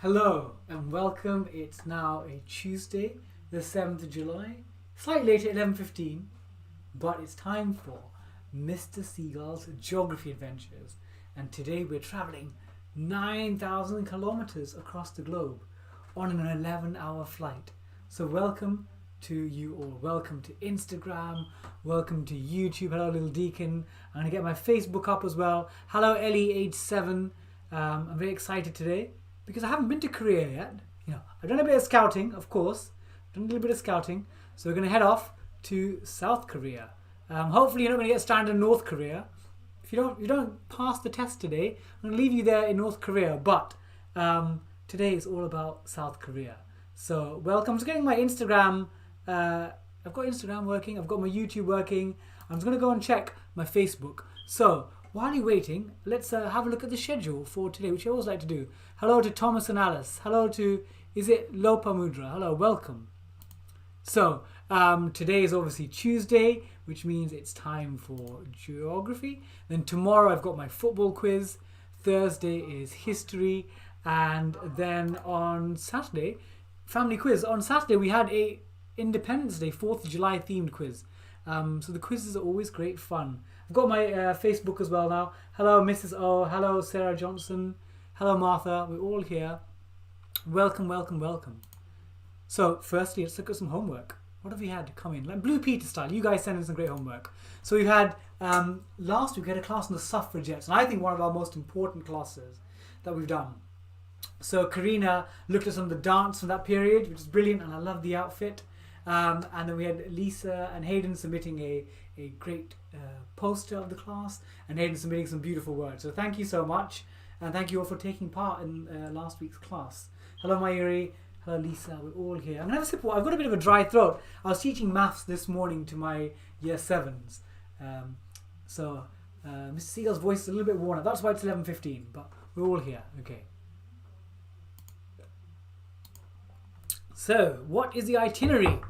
Hello and welcome. It's now a Tuesday, the 7th of July. Slightly later, 11:15, but it's time for Mr. Seagull's Geography Adventures. And today we're traveling 9,000 kilometers across the globe on an 11-hour flight. So welcome to you all. Welcome to Instagram. Welcome to YouTube. Hello, little Deacon. I'm going to get my Facebook up as well. Hello, Ellie, age 7. I'm very excited today because I haven't been to Korea yet. I've done a bit of scouting, of course. Done a little bit of scouting. So we're going to head off to South Korea. Hopefully you're not going to get stranded in North Korea. If you don't pass the test today, I'm going to leave you there in North Korea. But today is all about South Korea. So welcome. I'm just getting my Instagram. I've got Instagram working. I've got my YouTube working. I'm just going to go and check my Facebook. So while you're waiting, let's have a look at the schedule for today, which I always like to do. Hello to Thomas and Alice. Hello to, is it Lopamudra? Hello, welcome. So, today is obviously Tuesday, which means it's time for geography. Then tomorrow I've got my football quiz. Thursday is history. And then on Saturday, family quiz. On Saturday we had a Independence Day, 4th of July themed quiz. So the quizzes are always great fun. I've got my Facebook as well now. Hello, Mrs. O. Hello, Sarah Johnson. Hello, Martha. We're all here. Welcome, welcome, welcome. So, firstly, let's look at some homework. What have we had come in? Like Blue Peter style. You guys sent in some great homework. So we've had, last week we had a class on the suffragettes. And I think one of our most important classes that we've done. So Karina looked at some of the dance from that period, which is brilliant. And I love the outfit. And then we had Lisa and Hayden submitting a great poster of the class, and Hayden submitting some beautiful words. So thank you so much, and thank you all for taking part in last week's class. Hello Mayuri, hello Lisa, we're all here. I'm going to have a sip of water. I've got a bit of a dry throat. I was teaching maths this morning to my year 7s. So Mr. Seagull's voice is a little bit worn out. That's why it's 11:15, but we're all here. Okay. So, what is the itinerary?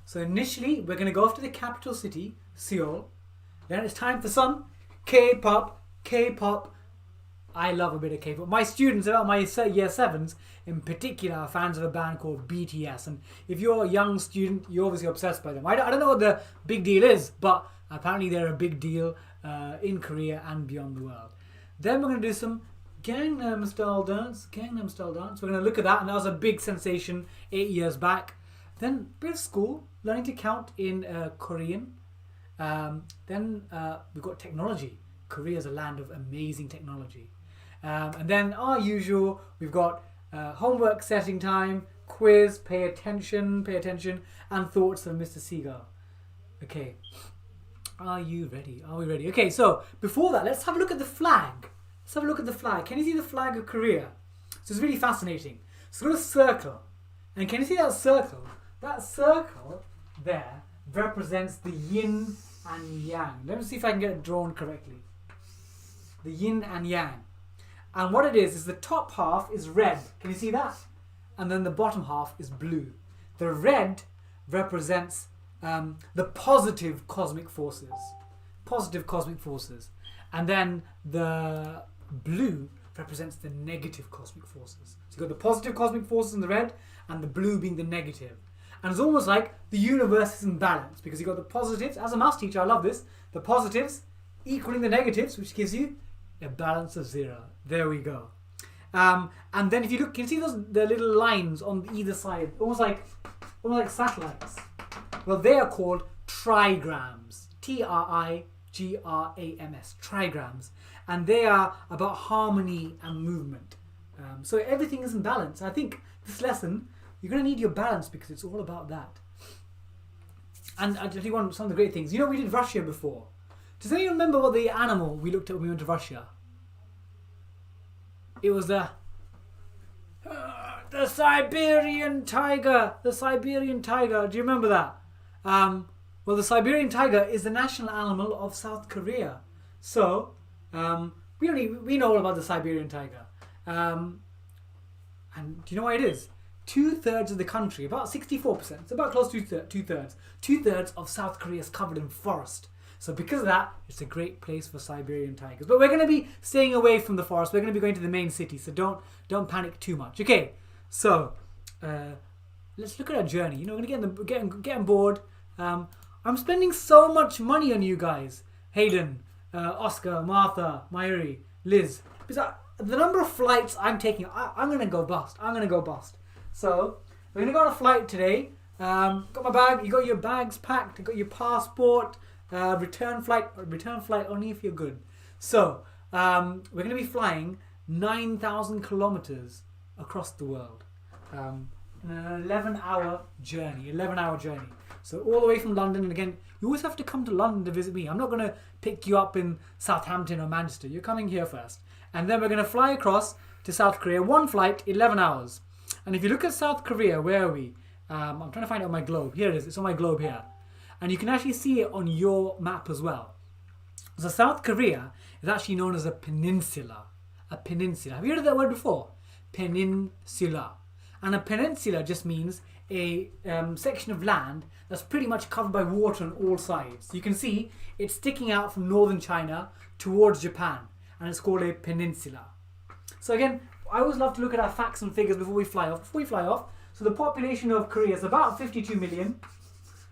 So initially, we're going to go off to the capital city, Seoul. Then it's time for some K-pop. I love a bit of K-pop. My students, my year 7s in particular, are fans of a band called BTS. And if you're a young student, you're obviously obsessed by them. I don't know what the big deal is, but apparently they're a big deal in Korea and beyond the world. Then we're going to do some Gangnam style dance. We're going to look at that, and that was a big sensation 8 years back. Then a bit of school, learning to count in Korean. Then we've got technology. Korea is a land of amazing technology. And then our usual, we've got homework setting time, quiz, pay attention, and thoughts of Mr. Seagull. Okay, are you ready? Are we ready? Okay, so before that, let's have a look at the flag. Can you see the flag of Korea? So it's really fascinating. So we've got a circle. And can you see that circle? That circle there represents the yin and yang. Let me see if I can get it drawn correctly. The yin and yang. And what it is the top half is red. Can you see that? And then the bottom half is blue. The red represents the positive cosmic forces. And then the blue represents the negative cosmic forces. So you've got the positive cosmic forces in the red and the blue being the negative. And it's almost like the universe is in balance because you've got the positives. As a maths teacher, I love this. The positives equaling the negatives, which gives you a balance of 0. There we go. And then if you look, can you see the little lines on either side? Almost like satellites. Well, they are called trigrams. Trigrams. Trigrams. And they are about harmony and movement. So everything is in balance. I think this lesson, you're going to need your balance because it's all about that. And I'll tell you some of the great things. We did Russia before. Does anyone remember what the animal we looked at when we went to Russia? It was the Siberian tiger. The Siberian tiger. Do you remember that? Well, the Siberian tiger is the national animal of South Korea. So, we know all about the Siberian tiger. And do you know what it is? 2/3 of the country, about 64%, it's about close to 2/3. 2/3 of South Korea is covered in forest. So because of that, it's a great place for Siberian tigers. But we're going to be staying away from the forest. We're going to be going to the main city, so don't panic too much. Okay, so let's look at our journey. You know, we're going to get on board. I'm spending so much money on you guys. Hayden, Oscar, Martha, Mayuri, Liz. Because the number of flights I'm taking, I'm going to go bust. I'm going to go bust. So we're going to go on a flight today. Got my bag. You got your bags packed. You got your passport. Return flight only if you're good. So we're going to be flying 9,000 kilometers across the world in an 11-hour journey. So all the way from London. And again, you always have to come to London to visit me. I'm not going to pick you up in Southampton or Manchester. You're coming here first, and then we're going to fly across to South Korea. One flight, 11 hours. And if you look at South Korea, where are we? I'm trying to find it on my globe. Here it is. It's on my globe here. And you can actually see it on your map as well. So South Korea is actually known as a peninsula. A peninsula. Have you heard of that word before? Peninsula. And a peninsula just means a section of land that's pretty much covered by water on all sides. You can see it's sticking out from northern China towards Japan. And it's called a peninsula. So again, I always love to look at our facts and figures before we fly off. So the population of Korea is about 52 million.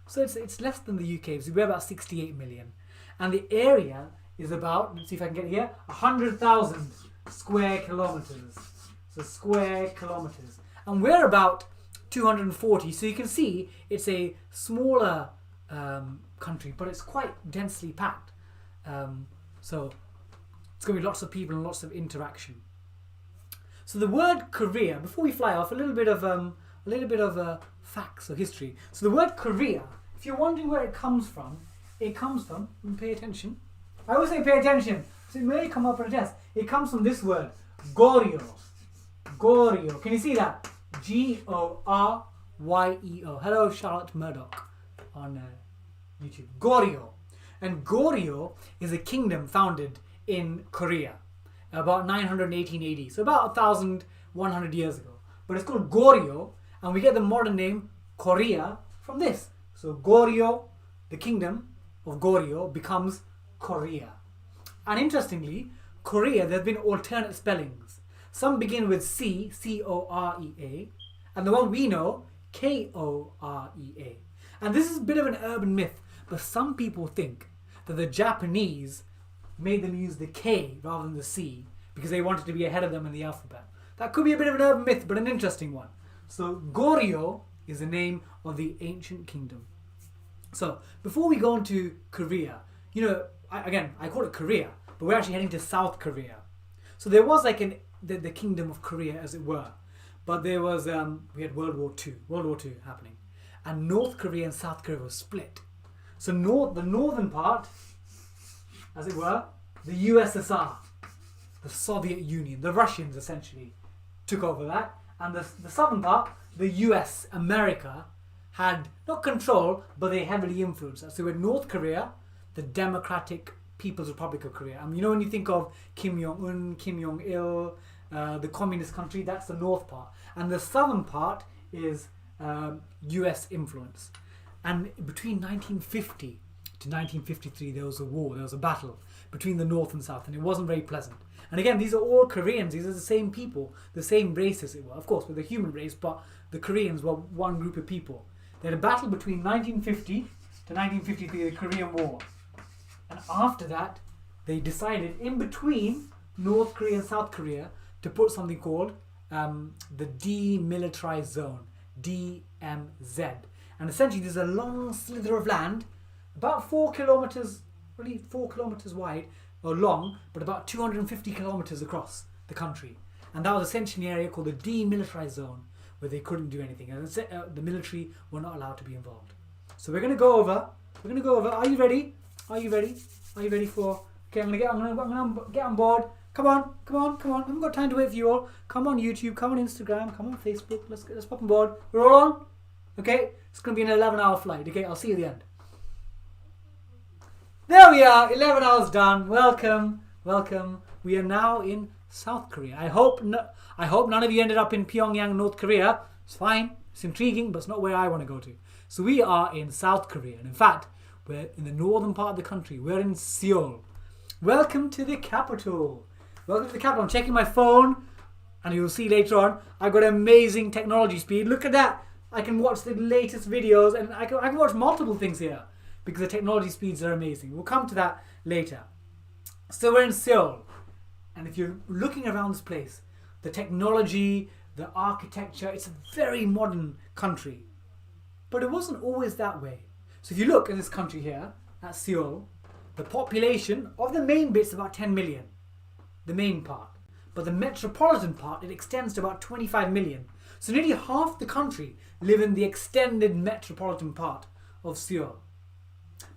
So it's less than the UK. So we're about 68 million. And the area is about, let's see if I can get it here, 100,000 square kilometers. So square kilometers. And we're about 240. So you can see it's a smaller country, but it's quite densely packed. So it's going to be lots of people and lots of interaction. So the word Korea, before we fly off, a little bit of facts or history. So the word Korea, if you're wondering where it comes from, pay attention. I always say pay attention, so it may come up on a test. It comes from this word, Goryeo. Goryeo. Can you see that? Goryeo. Hello, Charlotte Murdoch on YouTube. Goryeo. And Goryeo is a kingdom founded in Korea about 918 AD. So about 1,100 years ago. But it's called Goryeo, and we get the modern name Korea from this. So Goryeo, the kingdom of Goryeo, becomes Korea. And interestingly, Korea, there have been alternate spellings. Some begin with C, C-O-R-E-A, and the one we know, K-O-R-E-A. And this is a bit of an urban myth, but some people think that the Japanese made them use the K rather than the C because they wanted to be ahead of them in the alphabet. That could be a bit of an urban myth, but an interesting one. So Goryeo is the name of the ancient kingdom. So before we go into Korea, you know, I call it Korea, but we're actually heading to South Korea. So there was like the kingdom of Korea, as it were, but there was we had World War II happening, and North Korea and South Korea were split. So the northern part, as it were, the USSR, the Soviet Union, the Russians essentially took over that, and the southern part, the US, America, had not control, but they heavily influenced that. So with North Korea, the Democratic People's Republic of Korea. You know, when you think of Kim Jong-un, Kim Jong-il, the communist country, that's the north part. And the southern part is US influence. And between 1950 to 1953, there was a war, there was a battle between the north and south, and it wasn't very pleasant. And again, these are all Koreans, these are the same people, the same race as it were. Of course, we're the human race, but the Koreans were one group of people. They had a battle between 1950 to 1953, the Korean War. And after that, they decided in between North Korea and South Korea to put something called the Demilitarized Zone, DMZ. And essentially there's a long slither of land, about 4 kilometers wide or long, but about 250 kilometers across the country. And that was essentially an area called the Demilitarized Zone, where they couldn't do anything. And the military were not allowed to be involved. So we're going to go over. Are you ready? Are you ready for... Okay, I'm going to get on board. Come on. I haven't got time to wait for you all. Come on YouTube, come on Instagram, come on Facebook. Let's pop on board. We're all on? Okay? It's going to be an 11-hour flight. Okay, I'll see you at the end. There we are, 11 hours done. Welcome. We are now in South Korea. I hope none of you ended up in Pyongyang, North Korea. It's fine. It's intriguing, but it's not where I want to go to. So we are in South Korea. And in fact, We're in the northern part of the country. We're in Seoul. Welcome to the capital. Welcome to the capital. I'm checking my phone, and you'll see later on, I've got amazing technology speed. Look at that. I can watch the latest videos, and I can watch multiple things here because the technology speeds are amazing. We'll come to that later. So we're in Seoul, and if you're looking around this place, the technology, the architecture, it's a very modern country. But it wasn't always that way. So if you look at this country here, at Seoul, the population of the main bit's about 10 million, the main part. But the metropolitan part, it extends to about 25 million. So nearly half the country live in the extended metropolitan part of Seoul.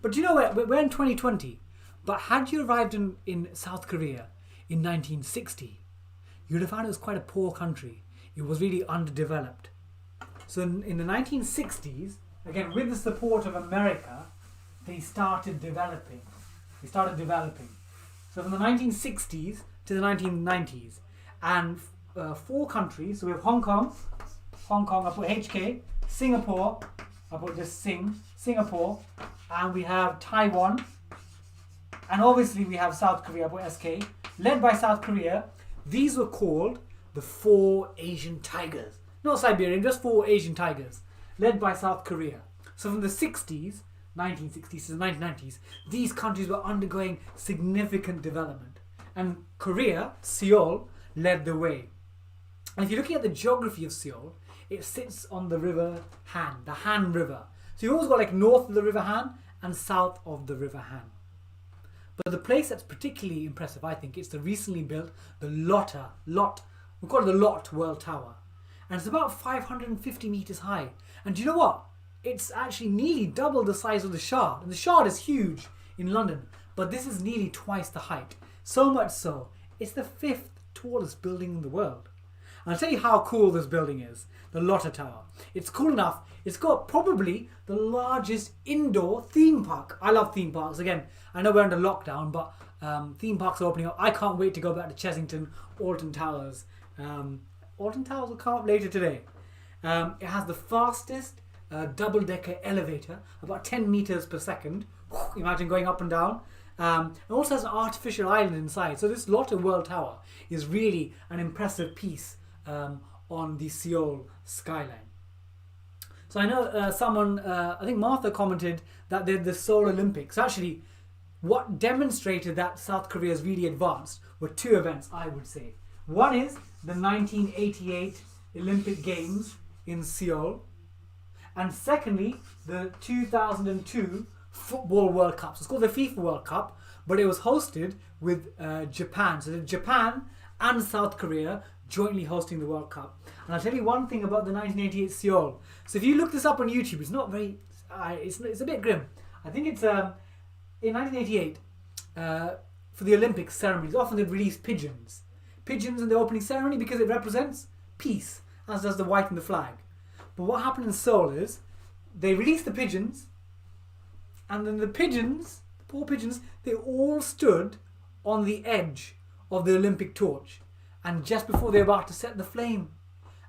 But do you know what? We're in 2020. But had you arrived in South Korea in 1960, you'd have found it was quite a poor country. It was really underdeveloped. So in the 1960s, again, with the support of America, they started developing. So from the 1960s to the 1990s. And 4 countries, so we have Hong Kong, I put HK, Singapore, I put just Singapore, and we have Taiwan, and obviously we have South Korea, I put SK, led by South Korea. These were called the 4 Asian Tigers. Not Siberian, just 4 Asian Tigers, led by South Korea. So from the 1960s to the 1990s, these countries were undergoing significant development. And Korea, Seoul, led the way. And if you're looking at the geography of Seoul, it sits on the river Han, the Han River. So you've always got like north of the river Han and south of the river Han. But the place that's particularly impressive, I think, it's the recently built, the we call it the Lot World Tower. And it's about 550 meters high. And do you know what? It's actually nearly double the size of the Shard. And the Shard is huge in London, but this is nearly twice the height. So much so, it's the 5th tallest building in the world. And I'll tell you how cool this building is, the Lotte Tower. It's cool enough, it's got probably the largest indoor theme park. I love theme parks. Again, I know we're under lockdown, but theme parks are opening up. I can't wait to go back to Chessington, Alton Towers. Alton Towers will come up later today. It has the fastest double-decker elevator, about 10 meters per second. Imagine going up and down. It also has an artificial island inside. So this Lotte World Tower is really an impressive piece on the Seoul skyline. So I know someone, I think Martha commented that the Seoul Olympics. Actually, what demonstrated that South Korea is really advanced were 2 events, I would say. One is the 1988 Olympic Games in Seoul. And secondly, the 2002 Football World Cup. So it's called the FIFA World Cup, but it was hosted with Japan. So Japan and South Korea jointly hosting the World Cup. And I'll tell you one thing about the 1988 Seoul. So if you look this up on YouTube, it's not very, it's a bit grim. I think it's in 1988 for the Olympics ceremonies, often they'd release pigeons in the opening ceremony because it represents peace, as does the white in the flag. But what happened in Seoul is they released the pigeons, and then the poor pigeons, they all stood on the edge of the Olympic torch, and just before they were about to set the flame,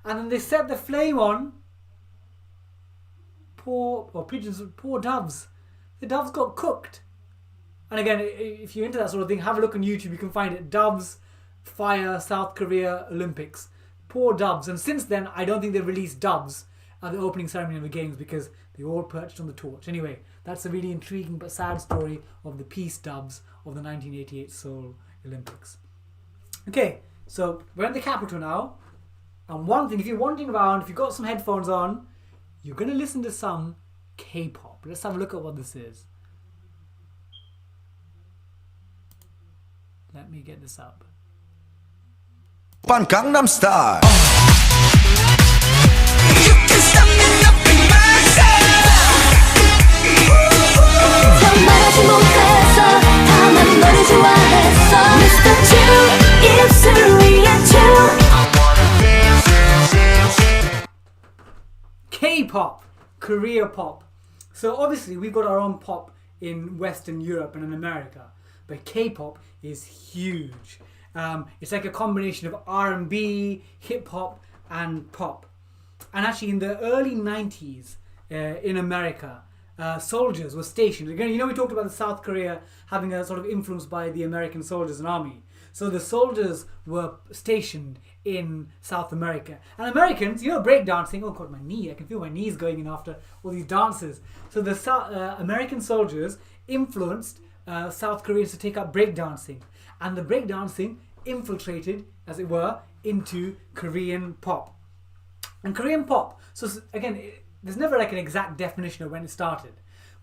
and then they set the flame on. Poor doves. The doves got cooked. And again, if you're into that sort of thing, have a look on YouTube. You can find it. Doves, fire, South Korea, Olympics. Poor doves. And since then, I don't think they've released doves at the opening ceremony of the games because they all perched on the torch. Anyway, that's a really intriguing but sad story of the peace doves of the 1988 Seoul Olympics. Okay, so we're in the capital now. And one thing, if you're wandering around, if you've got some headphones on, you're going to listen to some K-pop. Let's have a look at what this is. Let me get this up. Gangnam Style. K-pop, Korea pop. So obviously we've got our own pop in Western Europe and in America, but K-pop is huge. It's like a combination of R&B, hip-hop and pop. And actually in the early 90s in America, soldiers were stationed. Again, we talked about the South Korea having a sort of influence by the American soldiers and army. So the soldiers were stationed in South America. And Americans, breakdancing. Oh God, my knee! I can feel my knees going in after all these dances. So the American soldiers influenced South Koreans to take up breakdancing, and the breakdancing infiltrated, as it were, into Korean pop. And Korean pop. So again, there's never like an exact definition of when it started,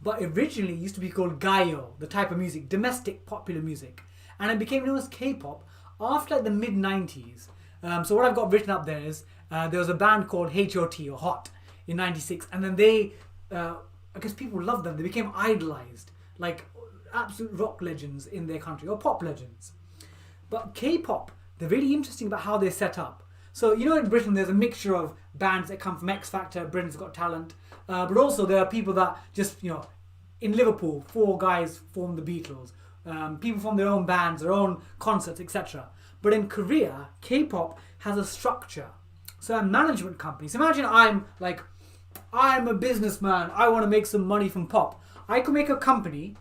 but originally it used to be called gayo, the type of music, domestic popular music, and it became known as K-pop after like the mid 90s. So what I've got written up there is there was a band called HOT or Hot in '96, and then they, I guess people loved them. They became idolized, like absolute rock legends in their country or pop legends. But K-pop, they're really interesting about how they're set up. So, in Britain, there's a mixture of bands that come from X Factor, Britain's Got Talent, but also there are people that just, in Liverpool, 4 guys form the Beatles. People form their own bands, their own concerts, etc. But in Korea, K-pop has a structure. So a management company. So imagine I'm a businessman, I want to make some money from pop. I could make a company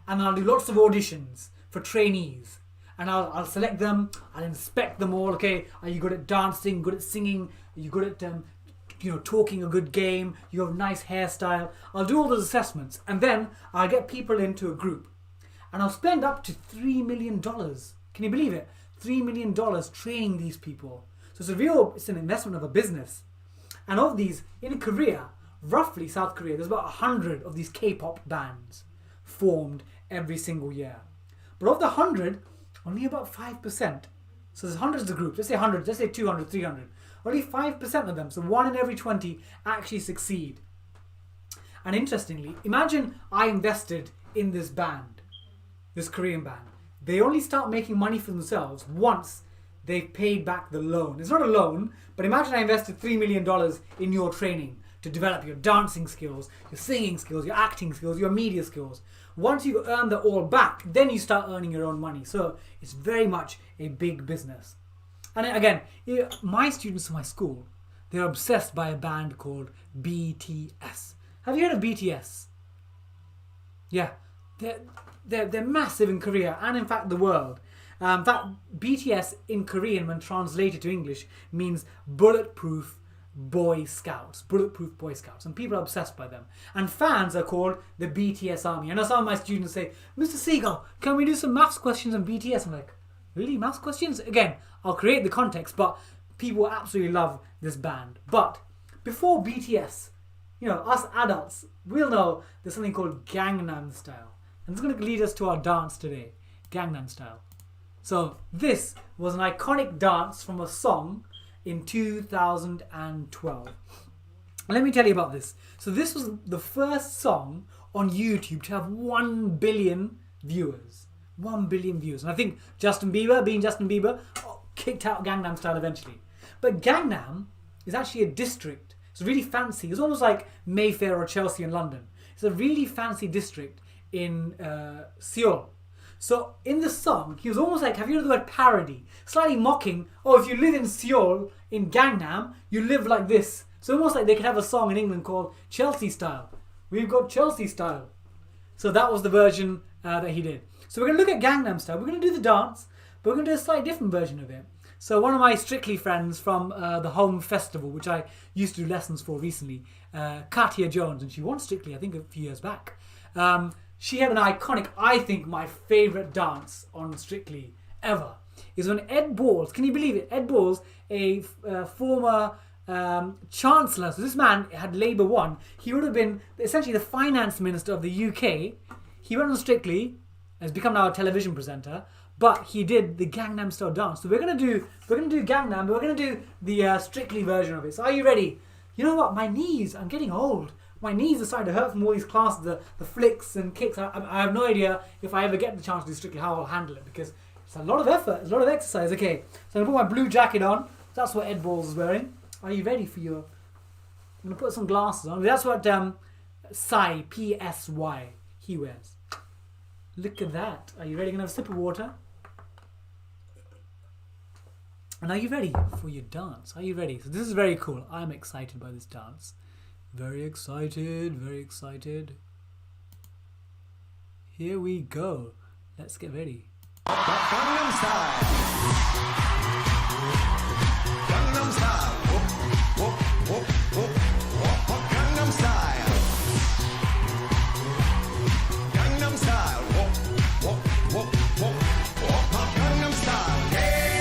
and I'll do lots of auditions for trainees. And I'll select them, I'll inspect them all. Okay, are you good at dancing, good at singing? Are you good at, talking a good game? You have a nice hairstyle. I'll do all those assessments. And then I'll get people into a group. And I'll spend up to $3 million. Can you believe it? $3 million training these people. So it's an investment of a business. And of these, in Korea, roughly South Korea, there's about 100 of these K-pop bands formed every single year. But of the 100, only about 5%. So there's hundreds of groups. Let's say 100, let's say 200, 300. Only 5% of them, so 1 in every 20, actually succeed. And interestingly, imagine I invested in this band, this Korean band. They only start making money for themselves once they've paid back the loan. It's not a loan, but imagine I invested $3 million in your training to develop your dancing skills, your singing skills, your acting skills, your media skills. Once you've earned that all back, then you start earning your own money. So it's very much a big business. And again, my students in my school, they're obsessed by a band called BTS. Have you heard of BTS? Yeah, they're massive in Korea and in fact the world. In fact, BTS in Korean, when translated to English, means bulletproof Boy Scouts, bulletproof Boy Scouts, and people are obsessed by them. And fans are called the BTS Army. I know some of my students say, Mr. Seagull, can we do some maths questions on BTS? I'm like, really, maths questions? Again, I'll create the context, but people absolutely love this band. But before BTS, us adults, we'll know there's something called Gangnam Style. And it's going to lead us to our dance today, Gangnam Style. So this was an iconic dance from a song in 2012. Let me tell you about this. So this was the first song on YouTube to have 1 billion viewers. 1 billion views. And I think Justin Bieber, kicked out Gangnam Style eventually. But Gangnam is actually a district. It's really fancy. It's almost like Mayfair or Chelsea in London. It's a really fancy district in Seoul. So in the song, he was almost like, have you heard the word parody? Slightly mocking, if you live in Seoul, in Gangnam, you live like this. So almost like they could have a song in England called Chelsea Style. We've got Chelsea Style. So that was the version that he did. So we're going to look at Gangnam Style. We're going to do the dance, but we're going to do a slightly different version of it. So one of my Strictly friends from the Home Festival, which I used to do lessons for recently, Katia Jones, and she won Strictly, I think, a few years back. She had an iconic, I think my favourite dance on Strictly ever, is when Ed Balls, can you believe it? Ed Balls, a former Chancellor, so this man had Labour won, he would have been essentially the finance minister of the UK. He went on Strictly, has become now a television presenter, but he did the Gangnam Style dance. So we're gonna do Gangnam, but we're gonna do the Strictly version of it. So are you ready? You know what? My knees, I'm getting old. My knees are starting to hurt from all these classes, the flicks and kicks. I have no idea if I ever get the chance to do Strictly how I'll handle it, because it's a lot of effort, it's a lot of exercise. Okay, so I'm going to put my blue jacket on. That's what Ed Balls is wearing. Are you ready for your... I'm going to put some glasses on. That's what Psy, P-S-Y, he wears. Look at that. Are you ready? Going to have a sip of water. And are you ready for your dance? Are you ready? So this is very cool. I'm excited by this dance. Very excited, very excited. here we go. Let's get ready. Gangnam Style. Gangnam Style. Whoop, whoop, whoop, whoop. Gangnam Style. Gangnam Style. Whoop, whoop, whoop, whoop, whoop. Gangnam Style. Hey,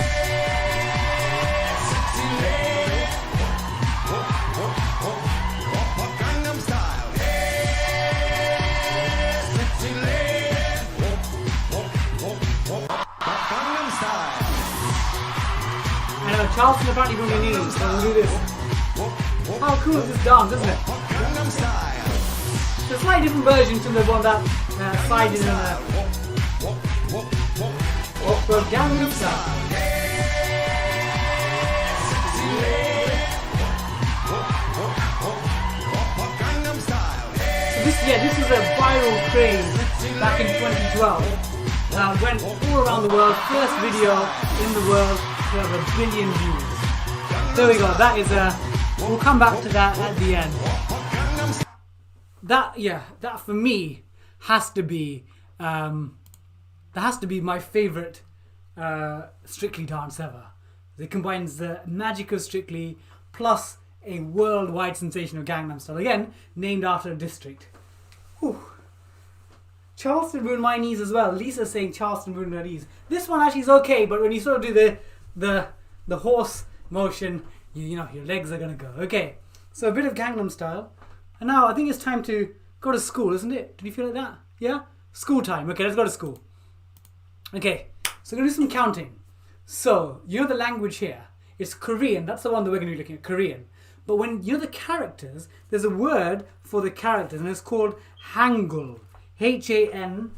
sexy lady. Whoop, whoop, whoop, whoop. Gangnam Style. Hey, sexy lady. Whoop, whoop, whoop, whoop. Gangnam Style. I know, Charleston apparently going to need, so we'll do this. How cool is this dance, isn't it? Gangnam Style. It's a slightly different version to the one that side in but Gangnam Style. So this is a viral craze back in 2012. Went all around the world. First video in the world to have 1 billion views. There we go. That is we'll come back to that at the end. That for me has to be my favorite Strictly dance ever. It combines the magic of Strictly plus a worldwide sensation of Gangnam Style. Again, named after a district. Whew. Charleston ruined my knees as well. Lisa's saying Charleston ruined her knees. This one actually is okay, but when you sort of do the horse motion, you know your legs are gonna go. Okay, so a bit of Gangnam Style, and now I think it's time to go to school, isn't it? Did you feel like that? Yeah, school time. Okay, let's go to school. Okay, so we're gonna do some counting. So you know the language here. It's Korean. That's the one that we're gonna be looking at. Korean. But when you know the characters, there's a word for the characters, and it's called Hangul. Hangul.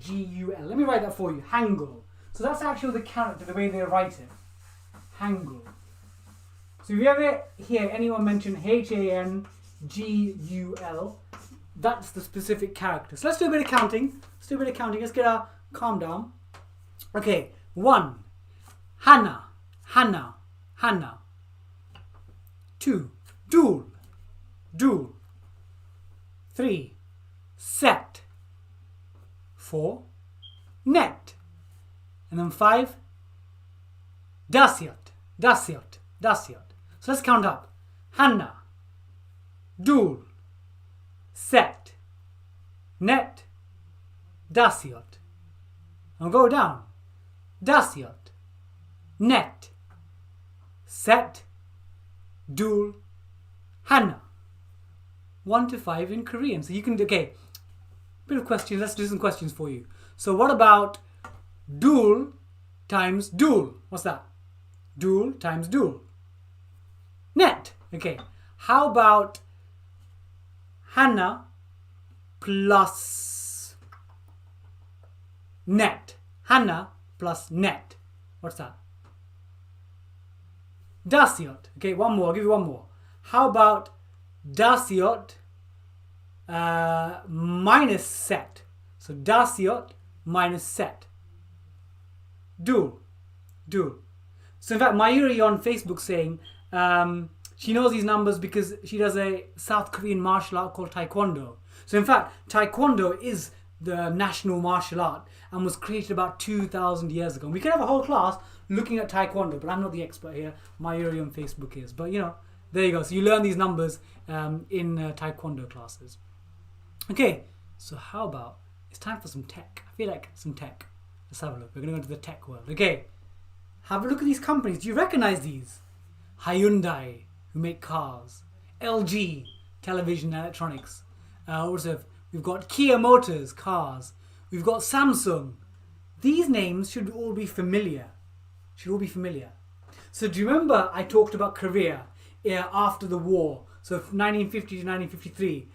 Let me write that for you. Hangul. So that's actually the character, the way they write it. Hangul. So if you ever hear anyone mention Hangul, that's the specific character. So let's do a bit of counting. Let's get our calm down. Okay. 1. Hana. 2. Dul. 3. Set. 4. Net. And then 5. Dasyat. So let's count up. Hana. Dul. Set. Net. Dasyat. I'll go down. Dasyat. Net. Set. Dul. Hana. 1 to 5 in Korean. So you can, okay, bit of questions. Let's do some questions for you. So what about dul times dul? What's that? Dul times dul. Net. Okay. How about Hana plus net? Hana plus net. What's that? Dasyot. Okay, one more. I'll give you one more. How about Dasyot minus set? So Dasyot minus set. Dul. So in fact, Mayuri on Facebook saying she knows these numbers because she does a South Korean martial art called Taekwondo. So in fact, Taekwondo is the national martial art and was created about 2,000 years ago. We could have a whole class looking at Taekwondo, but I'm not the expert here. Mayuri on Facebook is. But you know, there you go. So you learn these numbers in Taekwondo classes. Okay, so how about, it's time for some tech. I feel like some tech. Let's have a look. We're going to go into the tech world. Okay, have a look at these companies. Do you recognize these? Hyundai, who make cars. LG, television and electronics. Also, we've got Kia Motors, cars. We've got Samsung. These names should all be familiar. So do you remember I talked about Korea after the war? So 1950 to 1953.